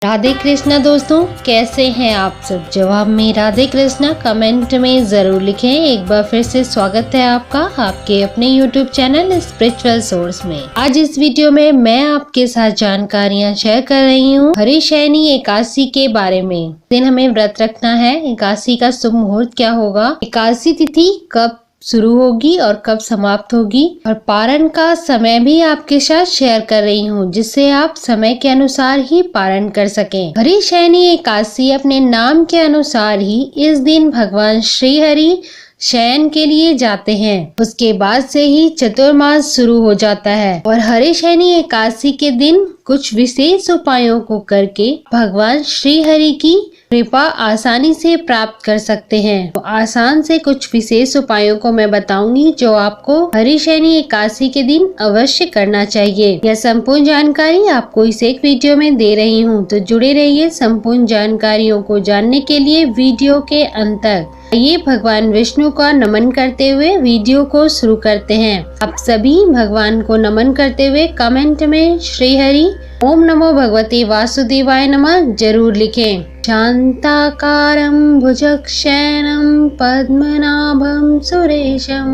राधे कृष्णा दोस्तों, कैसे हैं आप सब। जवाब में राधे कृष्णा कमेंट में जरूर लिखें। एक बार फिर से स्वागत है आपका आपके अपने YouTube चैनल स्पिरिचुअल सोर्स में। आज इस वीडियो में मैं आपके साथ जानकारियां शेयर कर रही हूं हरिशयनी एकादशी के बारे में। दिन हमें व्रत रखना है। एकादशी का शुभ मुहूर्त क्या होगा, एकादशी तिथि कब शुरू होगी और कब समाप्त होगी, और पारण का समय भी आपके साथ शेयर कर रही हूँ, जिससे आप समय के अनुसार ही पारण कर सकें। हरिशयनी एकादशी अपने नाम के अनुसार ही इस दिन भगवान श्री हरि शयन के लिए जाते हैं। उसके बाद से ही चतुर्मास शुरू हो जाता है और हरिशयनी एकादशी के दिन कुछ विशेष उपायों को करके भगवान श्री हरि की कृपा आसानी से प्राप्त कर सकते हैं। तो आसान से कुछ विशेष उपायों को मैं बताऊंगी जो आपको हरिशयनी एकादशी के दिन अवश्य करना चाहिए। यह संपूर्ण जानकारी आपको इस एक वीडियो में दे रही हूँ, तो जुड़े रहिए संपूर्ण जानकारियों को जानने के लिए वीडियो के अंत तक। ये भगवान विष्णु का नमन करते हुए वीडियो को शुरू करते हैं। आप सभी भगवान को नमन करते हुए कमेंट में श्री हरि ओम नमो भगवते वासुदेवाय नमः जरूर लिखें। शांताकारं भुजगशयनं पद्मनाभं सुरेशं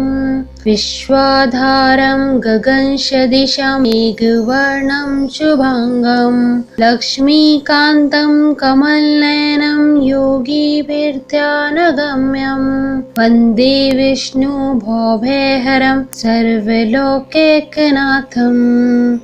विश्वाधारं गगनसदृशं मेघवर्णं शुभांगं लक्ष्मीकान्तं कमलनयनं योगिभिर्ध्यानगम्यं वन्दे विष्णु भवभयहरं सर्वलोकैकनाथं।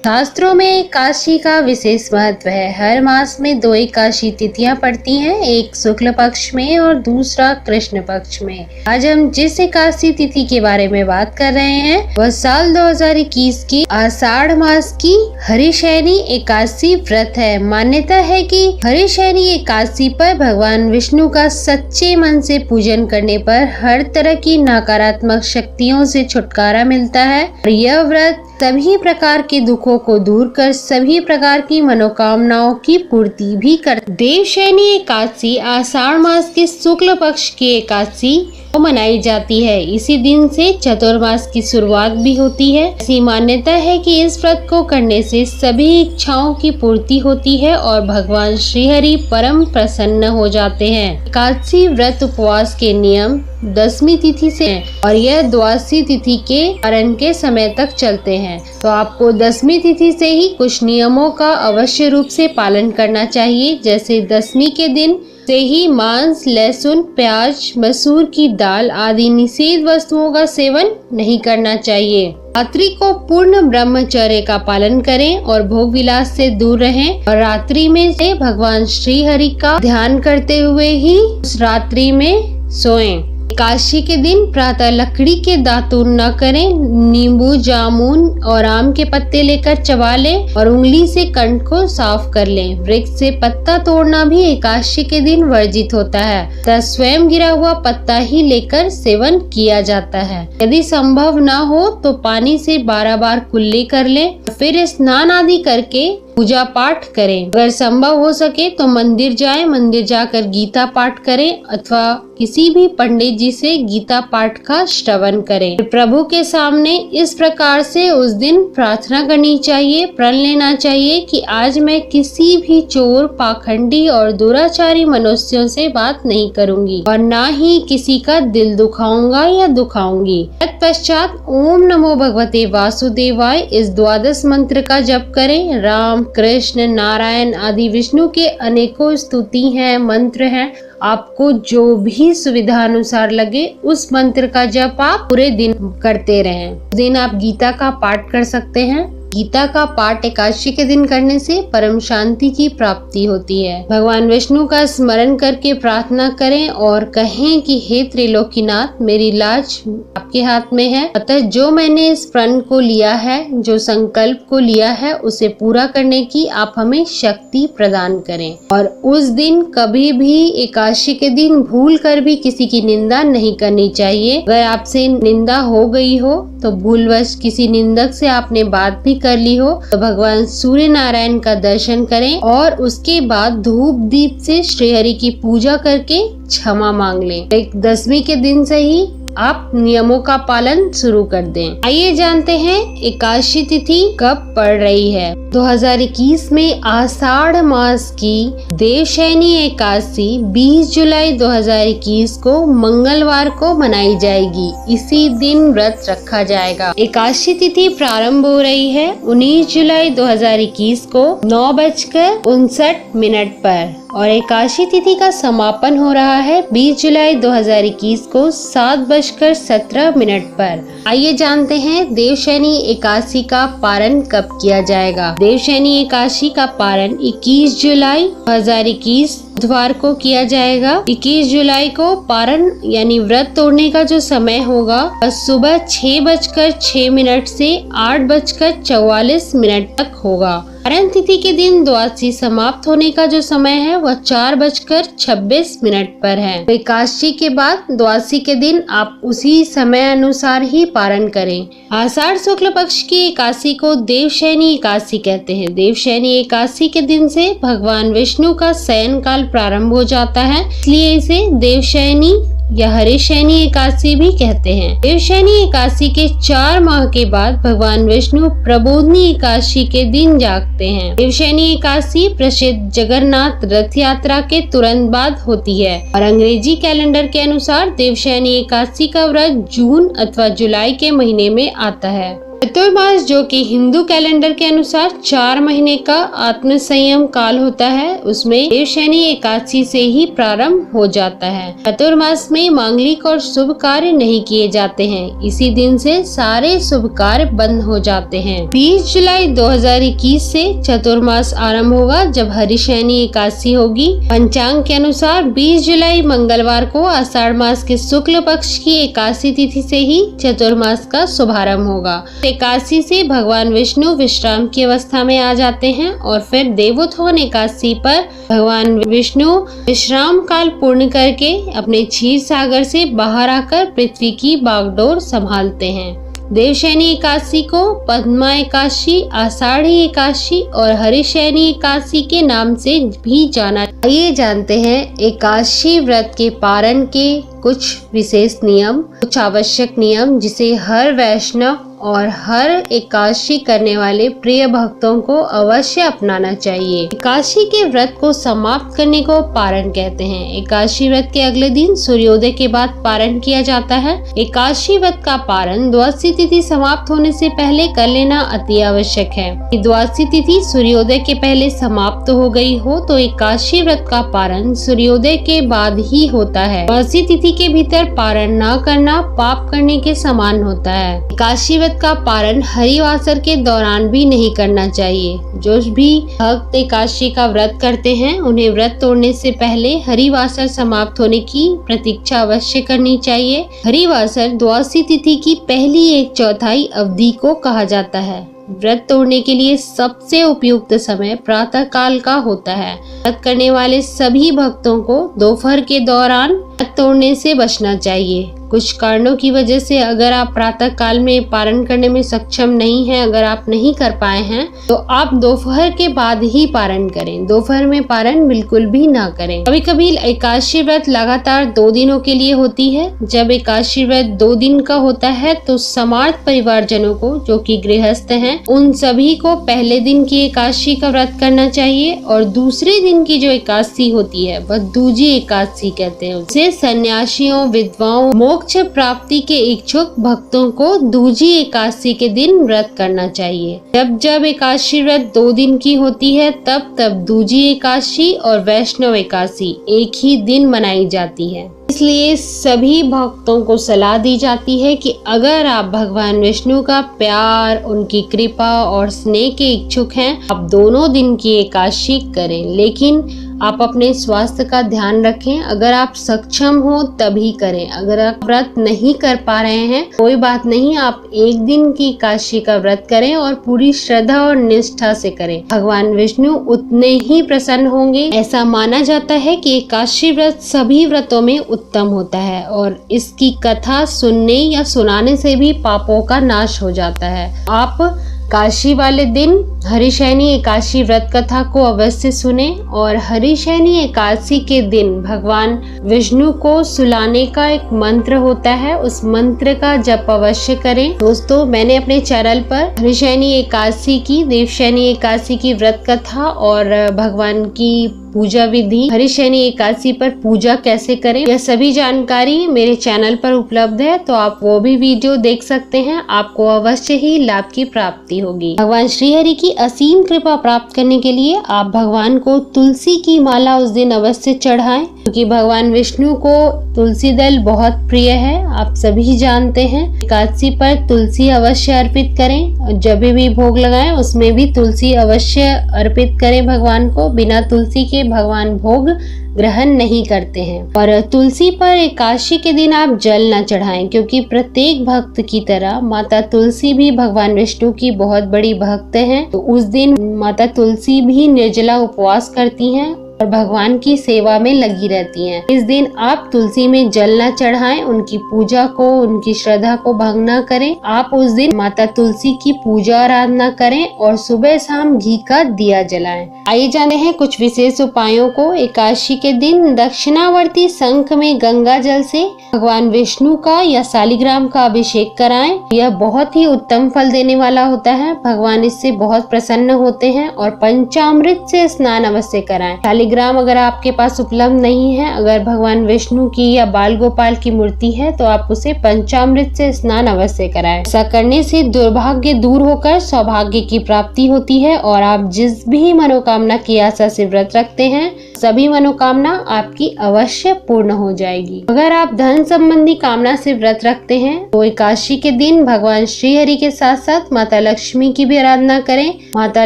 शास्त्रों में एकादशी का विशेष महत्व है। हर मास में 2 एकादशी तिथियां पड़ती हैं, एक शुक्ल पक्ष में और दूसरा कृष्ण पक्ष में। आज हम जिस एकादशी तिथि के बारे में बात कर रहे हैं वह साल 2021 की आषाढ़ मास की हरिशयनी एकादशी व्रत है। मान्यता है कि हरिशयनी एकादशी पर भगवान विष्णु का सच्चे मन से पूजन करने पर हर तरह की नकारात्मक शक्तियों से छुटकारा मिलता है और यह व्रत सभी प्रकार के दुखों को दूर कर सभी प्रकार की मनोकामनाओं की पूर्ति भी कर। देवशयनी एकादशी आषाढ़ मास के शुक्ल पक्ष की एकादशी को मनाई जाती है। इसी दिन से चतुर्मास की शुरुआत भी होती है। ऐसी मान्यता है कि इस व्रत को करने से सभी इच्छाओं की पूर्ति होती है और भगवान श्री हरि परम प्रसन्न हो जाते हैं। एकादशी व्रत उपवास के नियम 10वीं तिथि से हैं और यह द्वादशी तिथि के पारण के समय तक चलते हैं। तो आपको 10वीं तिथि से ही कुछ नियमों का अवश्य रूप से पालन करना चाहिए। जैसे 10वीं के दिन से ही मांस, लहसुन, प्याज, मसूर की दाल आदि निषेध वस्तुओं का सेवन नहीं करना चाहिए। रात्रि को पूर्ण ब्रह्मचर्य का पालन करें और भोग विलास से दूर रहें और रात्रि में से भगवान श्री हरि का ध्यान करते हुए ही उस रात्रि में सोएं। एकादशी के दिन प्रातः लकड़ी के दातुन न करें। नींबू, जामुन और आम के पत्ते लेकर चबा लें और उंगली से कंठ को साफ कर लें। वृक्ष से पत्ता तोड़ना भी एकादशी के दिन वर्जित होता है तथा स्वयं गिरा हुआ पत्ता ही लेकर सेवन किया जाता है। यदि संभव न हो तो पानी से 12 बार कुल्ली कर लें, फिर स्नान आदि करके पूजा पाठ करें। अगर संभव हो सके तो मंदिर जाएं, मंदिर जाकर गीता पाठ करें अथवा किसी भी पंडित जी से गीता पाठ का श्रवण करें। प्रभु के सामने इस प्रकार से उस दिन प्रार्थना करनी चाहिए, प्रण लेना चाहिए कि आज मैं किसी भी चोर, पाखंडी और दुराचारी मनुष्यों से बात नहीं करूंगी और ना ही किसी का दिल दुखाऊंगा या दुखाऊंगी। तत्पश्चात ओम नमो भगवते वासुदेवाय इस द्वादश मंत्र का जप करें। राम, कृष्ण, नारायण आदि विष्णु के अनेकों स्तुति हैं, मंत्र हैं। आपको जो भी सुविधा अनुसार लगे उस मंत्र का जप आप पूरे दिन करते रहें। उस दिन आप गीता का पाठ कर सकते हैं। गीता का पाठ एकादशी के दिन करने से परम शांति की प्राप्ति होती है। भगवान विष्णु का स्मरण करके प्रार्थना करें और कहें कि हे त्रिलोकीनाथ, मेरी लाज आपके हाथ में है, अतः जो मैंने इस प्रण को लिया है, जो संकल्प को लिया है, उसे पूरा करने की आप हमें शक्ति प्रदान करें। और उस दिन कभी भी एकादशी के दिन भूल कर भी किसी की निंदा नहीं करनी चाहिए। अगर आपसे निंदा हो गई हो तो भूलवश किसी निंदक से आपने बात भी कर ली हो तो भगवान सूर्य नारायण का दर्शन करें और उसके बाद धूप दीप से श्री हरि की पूजा करके क्षमा मांग लें। एक 10वीं के दिन से ही आप नियमों का पालन शुरू कर दें। आइए जानते हैं एकादशी तिथि कब पड़ रही है। 2021 में आषाढ़ मास की देवशयनी एकादशी 20 जुलाई 2021 को मंगलवार को मनाई जाएगी। इसी दिन व्रत रखा जाएगा। एकादशी तिथि प्रारंभ हो रही है 19 जुलाई 2021 को 9:59 पर और एकादशी तिथि का समापन हो रहा है 20 जुलाई 2021 को 7:17 पर। आइए जानते हैं देवशयनी एकादशी का पारण कब किया जाएगा। देवशयनी एकादशी का पारण 21 जुलाई 2021 बुधवार को किया जाएगा। 21 जुलाई को पारण यानी व्रत तोड़ने का जो समय होगा वह सुबह 6:06 से 8:44 तक होगा। पारण तिथि के दिन द्वादशी समाप्त होने का जो समय है वह 4:26 पर है। एकादशी के बाद द्वादशी के दिन आप उसी समय अनुसार ही पारण करें। आषाढ़ शुक्ल पक्ष की एकादशी को देवशयनी एकादशी कहते हैं। देवशयनी एकादशी के दिन से भगवान विष्णु का शयन काल प्रारंभ हो जाता है, इसलिए इसे देवशयनी या हरिशयनी एकादशी भी कहते हैं। देवशयनी एकादशी के 4 माह के बाद भगवान विष्णु प्रबोधनी एकादशी के दिन जागते हैं। देवशयनी एकादशी प्रसिद्ध जगन्नाथ रथ यात्रा के तुरंत बाद होती है और अंग्रेजी कैलेंडर के अनुसार देवशयनी एकादशी का व्रत जून अथवा जुलाई के महीने में आता है। चतुर्मास जो कि हिंदू कैलेंडर के अनुसार 4 महीने का आत्म संयम काल होता है, उसमें देवशयनी एकादशी से ही प्रारंभ हो जाता है। चतुर्मास में मांगलिक और शुभ कार्य नहीं किए जाते हैं। इसी दिन से सारे शुभ कार्य बंद हो जाते हैं। 20 जुलाई 2021 से चतुर्मास आरंभ होगा जब हरिशयनी एकादशी होगी। पंचांग के अनुसार 20 जुलाई मंगलवार को आषाढ़ मास के शुक्ल पक्ष की एकादशी तिथि से ही चतुर्मास का शुभारंभ होगा। एकादशी से भगवान विष्णु विश्राम की अवस्था में आ जाते हैं और फिर देवोत्थान एकादशी पर भगवान विष्णु विश्राम काल पूर्ण करके अपने क्षीर सागर से बाहर आकर पृथ्वी की बागडोर संभालते हैं। देवशयनी एकादशी को पद्मा एकादशी, आषाढ़ी एकादशी और हरिशयनी एकादशी के नाम से भी जाना। आइए जानते हैं एकादशी व्रत के पारण के कुछ विशेष नियम, कुछ आवश्यक नियम जिसे हर वैष्णव और हर एकादशी करने वाले प्रिय भक्तों को अवश्य अपनाना चाहिए। एकादशी के व्रत को समाप्त करने को पारण कहते हैं। एकादशी व्रत के अगले दिन सूर्योदय के बाद पारण किया जाता है। एकादशी व्रत का पारण द्वादशी तिथि समाप्त होने से पहले कर लेना अति आवश्यक है। द्वादशी तिथि सूर्योदय के पहले समाप्त हो गई हो तो एकादशी व्रत का पारण सूर्योदय के बाद ही होता है। द्वादशी तिथि के भीतर पारण न करना पाप करने के समान होता है। एकादशी व्रत का पारण हरिवासर के दौरान भी नहीं करना चाहिए। जो भी भक्त एकादशी का व्रत करते हैं उन्हें व्रत तोड़ने से पहले हरिवासर समाप्त होने की प्रतीक्षा अवश्य करनी चाहिए। हरिवासर द्वादशी तिथि की पहली 1/4 अवधि को कहा जाता है। व्रत तोड़ने के लिए सबसे उपयुक्त समय प्रातः काल का होता है। व्रत करने वाले सभी भक्तों को दोपहर के दौरान व्रत तोड़ने से बचना चाहिए। कुछ कारणों की वजह से अगर आप प्रातः काल में पारण करने में सक्षम नहीं हैं, अगर आप नहीं कर पाए हैं तो आप दोपहर के बाद ही पारण करें। दोपहर में पारण बिल्कुल भी ना करें। कभी कभी एकादशी व्रत लगातार 2 दिनों के लिए होती है। जब एकादशी व्रत 2 दिन का होता है तो समार्थ परिवारजनों को जो कि गृहस्थ हैं उन सभी को पहले दिन की एकादशी का व्रत करना चाहिए और दूसरे दिन की जो एकादशी होती है वह दूजी एकादशी कहते हैं। उसे सन्यासियों, विधवाओं, मोक्ष प्राप्ति के इच्छुक भक्तों को दूजी एकादशी के दिन व्रत करना चाहिए। जब जब एकादशी व्रत 2 दिन की होती है तब तब दूजी एकादशी और वैष्णव एकादशी एक ही दिन मनाई जाती है। इसलिए सभी भक्तों को सलाह दी जाती है कि अगर आप भगवान विष्णु का प्यार, उनकी कृपा और स्नेह के इच्छुक हैं, आप दोनों दिन की एकादशी करें, लेकिन आप अपने स्वास्थ्य का ध्यान रखें। अगर आप सक्षम हो तभी करें। अगर आप व्रत नहीं कर पा रहे हैं कोई बात नहीं, आप एक दिन की एकादशी का व्रत करें और पूरी श्रद्धा और निष्ठा से करें। भगवान विष्णु उतने ही प्रसन्न होंगे। ऐसा माना जाता है कि एकादशी व्रत सभी व्रतों में उत्तम होता है और इसकी कथा सुनने या सुनाने से भी पापों का नाश हो जाता है। आप एकादशी वाले दिन हरिशयनी एकादशी व्रत कथा को अवश्य सुने और हरिशयनी एकादशी के दिन भगवान विष्णु को सुलाने का एक मंत्र होता है, उस मंत्र का जप अवश्य करें। दोस्तों, मैंने अपने चैनल पर हरिशयनी एकादशी की, देवशयनी एकादशी की व्रत कथा और भगवान की पूजा विधि, हरिशयनी एकादशी पर पूजा कैसे करें, यह सभी जानकारी मेरे चैनल पर उपलब्ध है, तो आप वो भी वीडियो देख सकते हैं। आपको अवश्य ही लाभ की प्राप्ति होगी। भगवान श्री हरि की असीम कृपा प्राप्त करने के लिए आप भगवान को तुलसी की माला उस दिन अवश्य चढ़ाएं, क्योंकि भगवान विष्णु को तुलसी दल बहुत प्रिय है, आप सभी जानते हैं। एकादशी पर तुलसी अवश्य अर्पित करें और जब भी भोग लगाएं उसमें भी तुलसी अवश्य अर्पित करें भगवान को। बिना तुलसी के भगवान भोग ग्रहण नहीं करते हैं। और तुलसी पर एकादशी के दिन आप जल न चढ़ाएं, क्योंकि प्रत्येक भक्त की तरह माता तुलसी भी भगवान विष्णु की बहुत बड़ी भक्त हैं। तो उस दिन माता तुलसी भी निर्जला उपवास करती हैं और भगवान की सेवा में लगी रहती हैं। इस दिन आप तुलसी में जल न चढ़ाएं, उनकी पूजा को, उनकी श्रद्धा को भंग न करें। आप उस दिन माता तुलसी की पूजा आराधना करें और सुबह शाम घी का दिया जलाएं। आइए जाने हैं कुछ विशेष उपायों को। एकादशी के दिन दक्षिणावर्ती शंख में गंगा जल से भगवान विष्णु का या शालिग्राम का अभिषेक कराएं। यह बहुत ही उत्तम फल देने वाला होता है, भगवान इससे बहुत प्रसन्न होते हैं। और पंचामृत से स्नान अवश्य कराएं। शालिग्राम अगर आपके पास उपलब्ध नहीं है, अगर भगवान विष्णु की या बाल गोपाल की मूर्ति है, तो आप उसे पंचामृत से स्नान अवश्य कराएं। ऐसा करने से दुर्भाग्य दूर होकर सौभाग्य की प्राप्ति होती है और आप जिस भी मनोकामना की आशा से व्रत रखते हैं, सभी मनोकामना आपकी अवश्य पूर्ण हो जाएगी। अगर आप धन संबंधी कामना से व्रत रखते हैं, तो एकादशी के दिन भगवान श्री हरि के साथ साथ माता लक्ष्मी की भी आराधना करें। माता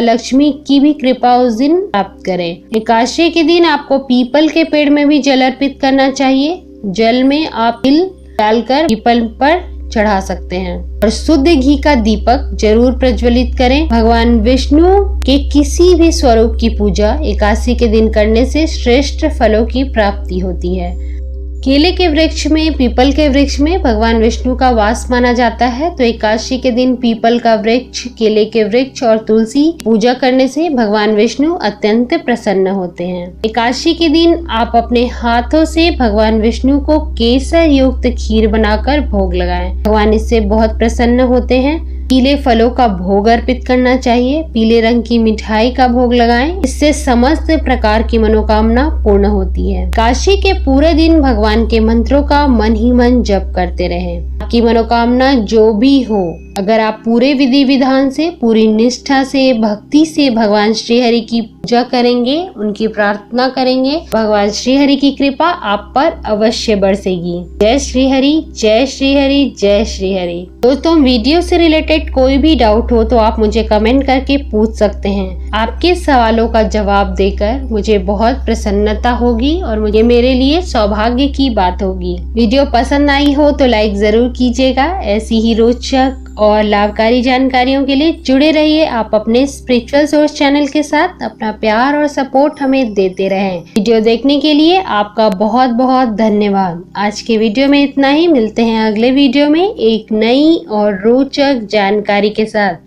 लक्ष्मी की भी कृपा उस दिन प्राप्त करें। एकादशी के दिन आपको पीपल के पेड़ में भी जल अर्पित करना चाहिए। जल में आप तिल डालकर पीपल पर चढ़ा सकते हैं और शुद्ध घी का दीपक जरूर प्रज्वलित करें। भगवान विष्णु के किसी भी स्वरूप की पूजा एकादशी के दिन करने से श्रेष्ठ फलों की प्राप्ति होती है। केले के वृक्ष में, पीपल के वृक्ष में भगवान विष्णु का वास माना जाता है, तो एकादशी के दिन पीपल का वृक्ष, केले के वृक्ष और तुलसी पूजा करने से भगवान विष्णु अत्यंत प्रसन्न होते हैं। एकादशी के दिन आप अपने हाथों से भगवान विष्णु को केसर युक्त खीर बनाकर भोग लगाएं। भगवान इससे बहुत प्रसन्न होते हैं। पीले फलों का भोग अर्पित करना चाहिए। पीले रंग की मिठाई का भोग लगाएं, इससे समस्त प्रकार की मनोकामना पूर्ण होती है। एकादशी के पूरे दिन भगवान के मंत्रों का मन ही मन जप करते रहें। आपकी मनोकामना जो भी हो, अगर आप पूरे विधि विधान से, पूरी निष्ठा से, भक्ति से भगवान श्री हरि की पूजा करेंगे, उनकी प्रार्थना करेंगे, भगवान श्री हरि की कृपा आप पर अवश्य बरसेगी। जय श्री हरि, जय श्री हरि, जय श्री हरि। दोस्तों, वीडियो से रिलेटेड कोई भी डाउट हो तो आप मुझे कमेंट करके पूछ सकते हैं। आपके सवालों का जवाब देकर मुझे बहुत प्रसन्नता होगी और मुझे, मेरे लिए सौभाग्य की बात होगी। वीडियो पसंद आई हो तो लाइक जरूर कीजिएगा। ऐसी ही रोचक और लाभकारी जानकारियों के लिए जुड़े रहिए आप अपने स्पिरिचुअल सोर्स चैनल के साथ। अपना प्यार और सपोर्ट हमें देते रहें। वीडियो देखने के लिए आपका बहुत बहुत धन्यवाद। आज के वीडियो में इतना ही। मिलते हैं अगले वीडियो में एक नई और रोचक जानकारी के साथ।